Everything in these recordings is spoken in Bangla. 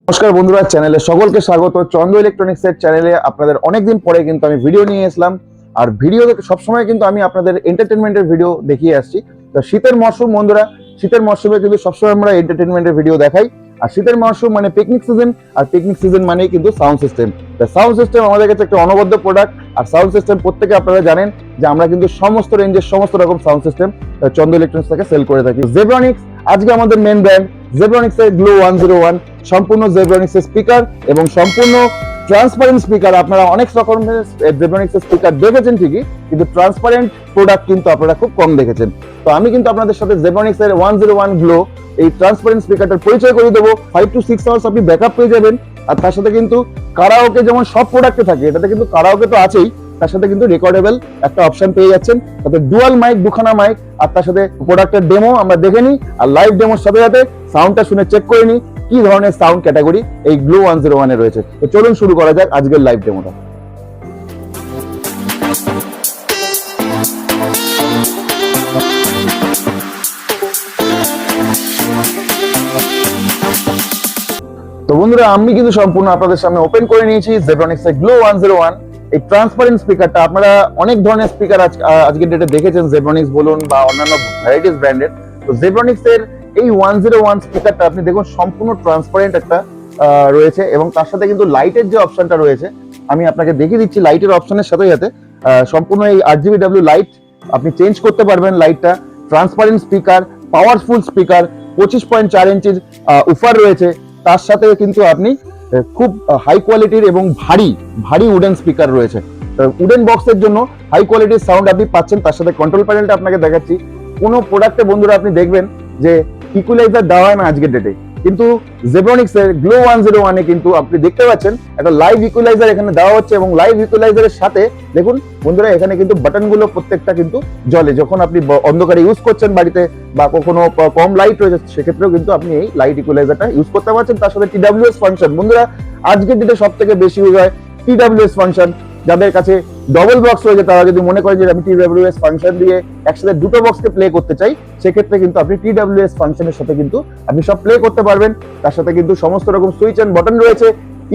নমস্কার বন্ধুরা, চ্যানেলে সকলকে স্বাগত। চন্দ্র ইলেকট্রনিক্স এর চ্যানেলে আপনাদের অনেকদিন পরে কিন্তু আমি ভিডিও নিয়ে এসলাম। আর ভিডিও সবসময় কিন্তু আমি আপনাদের এন্টারটেনমেন্টের ভিডিও দেখিয়ে আসছি। তো শীতের মরশুম বন্ধুরা, শীতের মরশুমে কিন্তু সবসময় আমরা এন্টারটেনমেন্টের ভিডিও দেখাই। আর শীতের মরশুম মানে পিকনিক সিজন, আর পিকনিক সিজন মানেই কিন্তু সাউন্ড সিস্টেম। সাউন্ড সিস্টেম আমাদের কাছে একটা অনবদ্য প্রোডাক্ট। আর সাউন্ড সিস্টেম প্রত্যেকে আপনারা জানেন যে আমরা কিন্তু সমস্ত রেঞ্জের সমস্ত রকম সাউন্ড সিস্টেম চন্দ্র ইলেকট্রনিক্স থেকে সেল করে থাকি। জেব্রনিক্স আজকে আমাদের মেন ব্র্যান্ড, জেব্রনিক্স এর গ্লো 101 সম্পূর্ণ জেব্রনিক্স এর স্পিকার এবং সম্পূর্ণ ট্রান্সপারেন্ট স্পিকার। আপনারা অনেক রকমের জেব্রনিক্স এর স্পিকার দেখেছেন ঠিকই, কিন্তু ট্রান্সপারেন্ট প্রোডাক্ট কিন্তু আপনারা খুব কম দেখেছেন। তো আমি কিন্তু আপনাদের সাথে জেব্রনিক্স এর 101 গ্লো এই ট্রান্সপারেন্ট স্পিকারটার পরিচয় করে দেবো। 5 to 6 আওয়ার্স আপনি ব্যাকআপ পেয়ে যাবেন। আর তার সাথে কিন্তু কারাওকে যেমন সব প্রোডাক্টে থাকে, এটাতে কিন্তু কারাওকে তো আছেই, তার সাথে কিন্তু রেকর্ডেবল একটা অপশন পেয়ে যাচ্ছেন। তাতে ডুয়াল মাইক, দুখানা মাইক, আর তার সাথে প্রোডাক্টের ডেমো আমরা দেখে নিই। আর লাইভ ডেমোর সাথে সাথে সাউন্ডটা শুনে চেক করে নিই কি ধরনের সাউন্ড ক্যাটাগরি এই গ্লো 101 এ রয়েছে। তো চলুন শুরু করা যাক আজকের লাইভ ডেমোটা। তো বন্ধুরা, আমি কিন্তু সম্পূর্ণ আপনাদের সামনে ওপেন করে নিয়েছি জেব্রনিক্স এর গ্লো 101 এই ট্রান্সপারেন্ট স্পিকারটা। আপনারা অনেক ধরনের স্পিকার আজকের ডেটে দেখেছেন, জেব্রনিক্স বলুন বা অন্যান্য ভ্যারাইটিস ব্র্যান্ডের। তো জেব্রনিক্স এর এই 101 স্পিকারটা আপনি দেখুন সম্পূর্ণ ট্রান্সপারেন্ট একটা রয়েছে, এবং তার সাথে কিন্তু লাইটের যে অপশনটা রয়েছে আমি আপনাকে দেখিয়ে দিচ্ছি। লাইটের অপশনের সাথে সাথে সম্পূর্ণ এই RGBW লাইট আপনি চেঞ্জ করতে পারবেন। লাইটটা ট্রান্সপারেন্ট স্পিকার, পাওয়ারফুল স্পিকার, 25.4 ইঞ্চির উফার রয়েছে। তার সাথে কিন্তু আপনি খুব হাই কোয়ালিটির এবং ভারী উডেন স্পিকার রয়েছে। উডেন বক্সের জন্য হাই কোয়ালিটির সাউন্ড আপনি পাচ্ছেন। তার সাথে কন্ট্রোল প্যানেলটা আপনাকে দেখাচ্ছি। কোনো প্রোডাক্টে বন্ধুরা আপনি দেখবেন যে ইকুয়ালাইজার দেওয়া হয় না আজকের ডেটে, কিন্তু জেব্রনিক্স এর গ্লো 101 এ কিন্তু আপনি দেখতে পাচ্ছেন একটা লাইভ ইকুয়ালাইজার এখানে দেওয়া হচ্ছে। এবং লাইভ ইকুয়ালাইজারের সাথে দেখুন বন্ধুরা, এখানে কিন্তু বাটনগুলো প্রত্যেকটা কিন্তু জ্বলে। যখন আপনি অন্ধকারে ইউজ করছেন বাড়িতে বা কখনো কম লাইট রয়েছে, সেক্ষেত্রেও কিন্তু আপনি এই লাইট ইকুয়ালাইজারটা ইউজ করতে পারছেন। তার সাথে TWS ফাংশন বন্ধুরা, আজকের ডেটে সব থেকে বেশি ইউজ হয় TWS ফাংশন। যাদের কাছে ডবল বক্স রয়েছে তারা যদি মনে করেন যে আমি TWS ফাংশন দিয়ে একসাথে দুটো বক্সকে প্লে করতে চাই, সেক্ষেত্রে কিন্তু আপনি TWS ফাংশনের সাথে কিন্তু আপনি সব প্লে করতে পারবেন। তার সাথে কিন্তু সমস্ত রকম সুইচ এন্ড বাটন রয়েছে।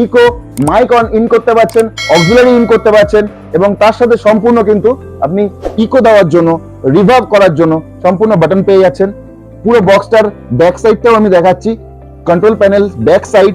ইকো মাইক অন ইন করতে পারছেন, অক্সিলারি ইন করতে পারছেন, এবং তার সাথে সম্পূর্ণ কিন্তু আপনি ইকো দেওয়ার জন্য, রিভার্ব করার জন্য সম্পূর্ণ বাটন পেয়ে যাচ্ছেন। পুরো বক্সটার ব্যাক সাইডটাও আমি দেখাচ্ছি, কন্ট্রোল প্যানেল, ব্যাক সাইড,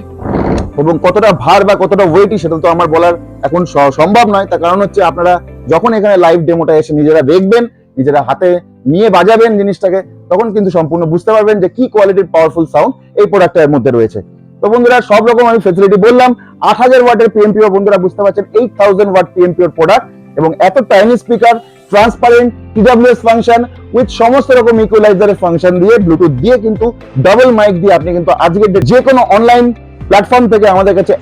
এবং কতটা ভার বা কতটা ওয়েটি সেটা তো আমার বলার এখন সম্ভব নয়। তার কারণ হচ্ছে আপনারা যখন এখানে লাইভ ডেমোটা এসে নিজেরা দেখবেন, নিজেরা হাতে নিয়ে বাজাবেন জিনিসটাকে, তখন কিন্তু সম্পূর্ণ বুঝতে পারবেন যে কি কোয়ালিটির পাওয়ারফুল সাউন্ড এই প্রোডাক্টের মধ্যে রয়েছে। তো বন্ধুরা, সব রকম আমি ফেসিলিটি বললাম। 8000 ওয়াটের PMPO বন্ধুরা বুঝতে পারছেন, 8000 ওয়াট PMPO প্রোডাক্ট, এবং এত tiny speaker, transparent, TWS function with সমস্ত রকম ইকুয়ালাইজারের ফাংশন দিয়ে, ব্লুটুথ দিয়ে, কিন্তু ডাবল মাইক দিয়ে আপনি কিন্তু আজকের যে কোনো অনলাইন প্ল্যাটফর্ম থেকে আমাদের কাছে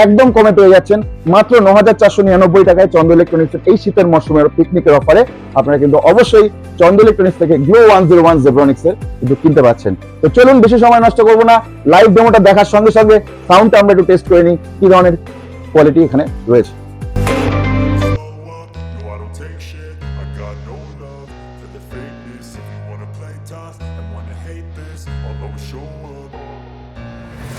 একদম কমে পেয়ে যাচ্ছেন। মাত্র 9499 টাকায় চন্দ্র ইলেকট্রনিক্স এই শীতের মরশুমের পিকনিকের অফারে আপনারা কিন্তু অবশ্যই চন্দ্র ইলেকট্রনিক্স থেকে গ্লো 101 জেব্রনিক্স এর কিন্তু কিনতে পাচ্ছেন। তো চলুন বেশি সময় নষ্ট করবো না, লাইভ ডেমোটা দেখার সঙ্গে সঙ্গে সাউন্ডটা আমরা একটু টেস্ট করে নিই কি ধরনের কোয়ালিটি এখানে রয়েছে।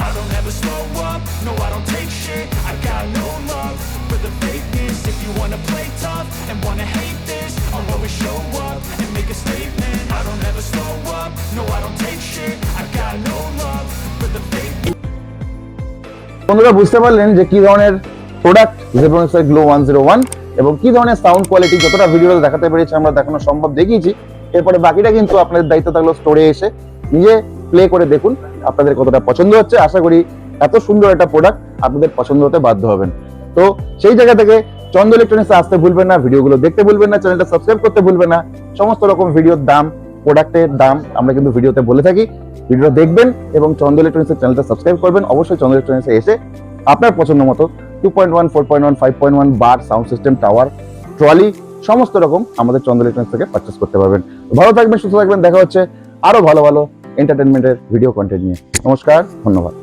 I don't ever slow up, no I don't take shit. I got no love for the fakeness. If you wanna play tough and wanna hate this, I'll always show up and make a statement. I don't ever slow up, no I don't take shit. I got no love for the fakeness. বন্ধুরা বুঝতে পারলেন যে কি ধরনের প্রোডাক্ট জেব্রনিক্স এর গ্লো 101 এবং কি ধরনের সাউন্ড কোয়ালিটি। যতটা ভিডিওতে দেখাতে পেরেছি আমরা দেখানো সম্ভব দেখিয়েছি। এরপরে বাকিটা কিন্তু আপনাদের দায়িত্ব থাকলো স্টোরে এসে নিজে প্লে করে দেখুন আপনাদের কতটা পছন্দ হচ্ছে। আশা করি এত সুন্দর একটা প্রোডাক্ট আপনাদের পছন্দ হতে বাধ্য হবেন। তো সেই জায়গা থেকে চন্দ্র ইলেকট্রনিক্সে আসতে ভুলবেন না, ভিডিওগুলো দেখতে ভুলবেন না, চ্যানেলটা সাবস্ক্রাইব করতে ভুলবেন না। সমস্ত রকম ভিডিওর দাম, প্রোডাক্টের দাম আমরা কিন্তু ভিডিওতে বলে থাকি। ভিডিওটা দেখবেন এবং চন্দ্র ইলেকট্রনিক্সের চ্যানেলটা সাবস্ক্রাইব করবেন। অবশ্যই চন্দ্র ইলেকট্রনিক্সে এসে আপনার পছন্দ মতো 2.1, 4.1, 5.1 বার, সাউন্ড সিস্টেম, টাওয়ার, ট্রলি সমস্ত রকম আমাদের চন্দ্র ইলেকট্রনিক্স থেকে পারচেস করতে পারবেন। ভালো থাকবেন, সুস্থ থাকবেন। দেখা হচ্ছে আরো ভালো এন্টারটেনমেন্টের ভিডিও কন্টেন্ট নিয়ে। নমস্কার, ধন্যবাদ।